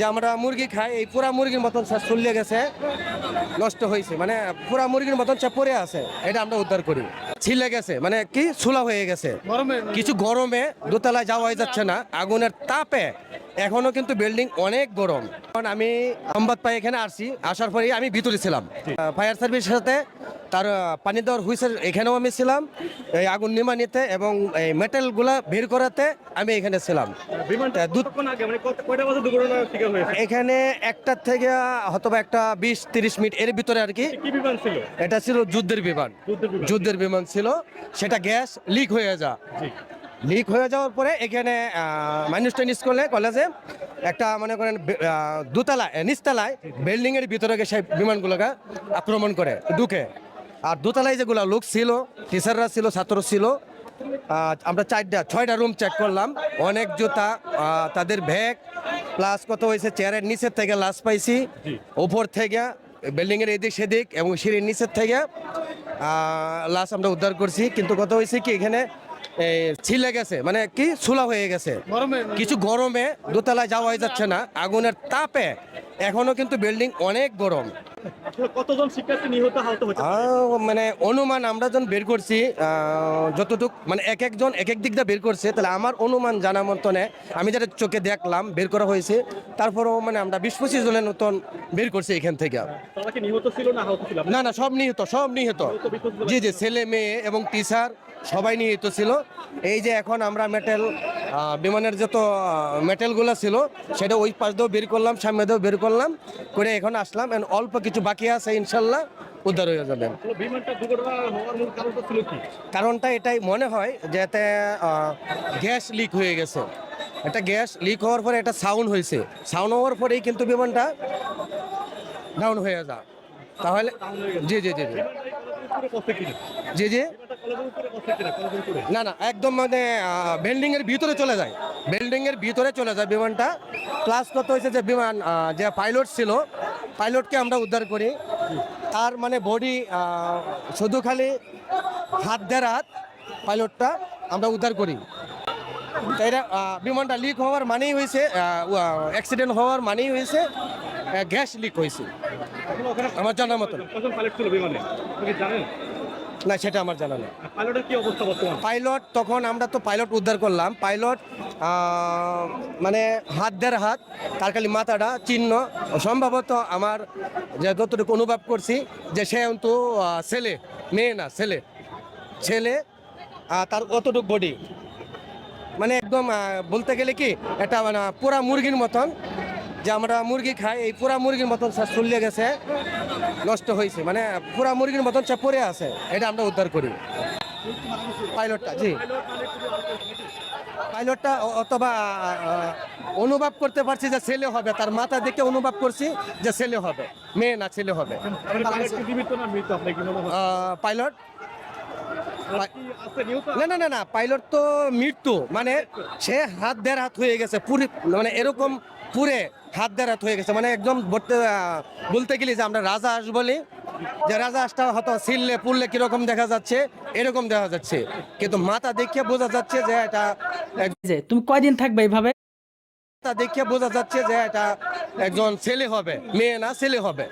যে আমরা মুরগি খাই, এই পুরা মুরগির মতন সব চলিয়ে গেছে, নষ্ট হয়েছে, মানে পুরা মুরগির মতন সব পড়ে আছে। এটা আমরা উদ্ধার করি। ছিলে গেছে, মানে কি সুলা হয়ে গেছে কিছু গরমে, দোতলায় যাওয়াই যাচ্ছে না আগুনের তাপে। এখনো কিন্তু বিল্ডিং অনেক গরম। কারণ আমি সংবাদ পাই এখানে আসছি, আসার পরেই আমি ভিতরে ছিলাম ফায়ার সার্ভিসের সাথে, তার পানি দেওয়ার হুইসেল এখানেও আমি ছিলাম, এই আগুন নিমানিতে এবং এই মেটেলগুলা বের করাতে আমি এখানে ছিলাম। এখানে একটার থেকে হয়তো একটা 20-30 মিনিট এর ভিতরে আর কি। এটা ছিল যুদ্ধের বিমান, যুদ্ধের বিমান ছিল। সেটা গ্যাস লিক হয়ে লিক হয়ে যাওয়ার পরে এখানে মানুষটা কলেজে একটা মনে করেন দোতলায় নিচতলায় বিল্ডিং এর ভিতরে গিয়ে সেই বিমানগুলোকে আক্রমণ করে ঢুকে। আর দোতলায় যেগুলো লোক ছিল, টিচাররা ছিল, ছাত্র ছিল, আমরা 4-6টা রুম চেক করলাম। অনেক জুতা, তাদের ব্যাগ, প্লাস কত হয়েছে চেয়ারের নিচের থেকে লাশ পাইছি, উপর থেকে বিল্ডিং এর এদিক সেদিক এবং সিঁড়ির নিচের থেকে লাশ আমরা উদ্ধার করছি। কিন্তু কত হয়েছে কি এখানে ছিলে গেছে, মানে কি সুলা হয়ে গেছে কিছু গরমে, দোতলায় যাওয়াই যাচ্ছে না আগুনের তাপে। এখনো কিন্তু বিল্ডিং অনেক গরম। কতজন শিক্ষার্থী নিহত আহত হয়েছে? মানে অনুমান আমরা যখন বের করছি, যতটুক মানে এক একজন এক এক দিক দিয়ে বের করছে, তাহলে আমার অনুমান জানা মতনে আমি যেটা চোখে দেখলাম বের করা হয়েছে, তারপরেও মানে আমরা 20-25 জনের মতন বের করছি এখান থেকে। তারা কি নিহত ছিল না আহত ছিল? না না, সব নিহত, সব নিহত। জি জি, ছেলে মেয়ে এবং টিচার সবাই নিহত ছিল। এই যে এখন আমরা মেটেল বিমানের যত মেটেলগুলো ছিল সেটা ওই পাশ দিয়েও বের করলাম, সামনে দিয়েও বের করলাম করে এখন আসলাম। অল্প কিছু বাকি আছে, ইনশাল্লাহ উদ্ধার হয়ে যাবে। কারণটা এটাই মনে হয় যে এতে গ্যাস লিক হয়ে গেছে। একটা গ্যাস লিক হওয়ার পরে একটা সাউন্ড হয়েছে, সাউন্ড হওয়ার পরেই কিন্তু বিমানটা ডাউন হয়ে যায়। তাহলে জি জি জি জি জি না না, একদম মানে বিল্ডিং এর ভিতরে চলে যায়, বিল্ডিং এর ভিতরে চলে যায় বিমানটা। প্লাস কত হয়েছে যে বিমান যে পাইলট ছিল, পাইলটকে আমরা উদ্ধার করি। তার মানে বডি শুধু খালি হাত পাইলটটা আমরা উদ্ধার করি। তাই বিমানটা লিক হওয়ার মানেই হয়েছে, অ্যাক্সিডেন্ট হওয়ার মানেই হয়েছে গ্যাস লিক হয়েছে আমার জানার মতো। না, সেটা আমার জানা নেই। পাইলটের কি অবস্থা বর্তমানে? পাইলট তখন আমরা তো পাইলট উদ্ধার করলাম, পাইলট মানে হাত, তার খালি মাথাটা চিহ্ন। সম্ভবত আমার যে যতটুকু অনুভব করছি যে সে কিন্তু ছেলে, মেয়ে না, ছেলে। তার অতটুকু বডি মানে একদম বলতে গেলে কি এটা মানে পুরা মুরগির মতন, যে আমরা মুরগি খাই, এই পুরা মুরগির মতন সব চলিয়ে গেছে, নষ্ট হয়েছে, মানে পুরা মুরগির মতন সব পড়ে আছে। এটা আমরা উদ্ধার করি। পাইলটটা, জি, পাইলটটা অথবা অনুভব করতে পারছি যে ছেলে হবে, তার মাথা দেখে অনুভব করছি যে ছেলে হবে, মেয়ে না ছেলে হবে। পাইলট না না না না, পাইলট তো মৃত্যু, মানে সে হাত হয়ে গেছে পুরি, মানে এরকম পুরে হাত হয়ে গেছে, মানে একদম বলতে গেলে যে আমরা রাজা হাঁস বলি, যে রাজা হাঁসটা হয়তো ছিললে পুড়লে কিরকম দেখা যাচ্ছে, এরকম দেখা যাচ্ছে। কিন্তু মাথা দেখে বোঝা যাচ্ছে যে এটা, তুমি কয়দিন থাকবে এইভাবে? মাথা দেখে বোঝা যাচ্ছে যে এটা একজন ছেলে হবে, মেয়ে না ছেলে হবে।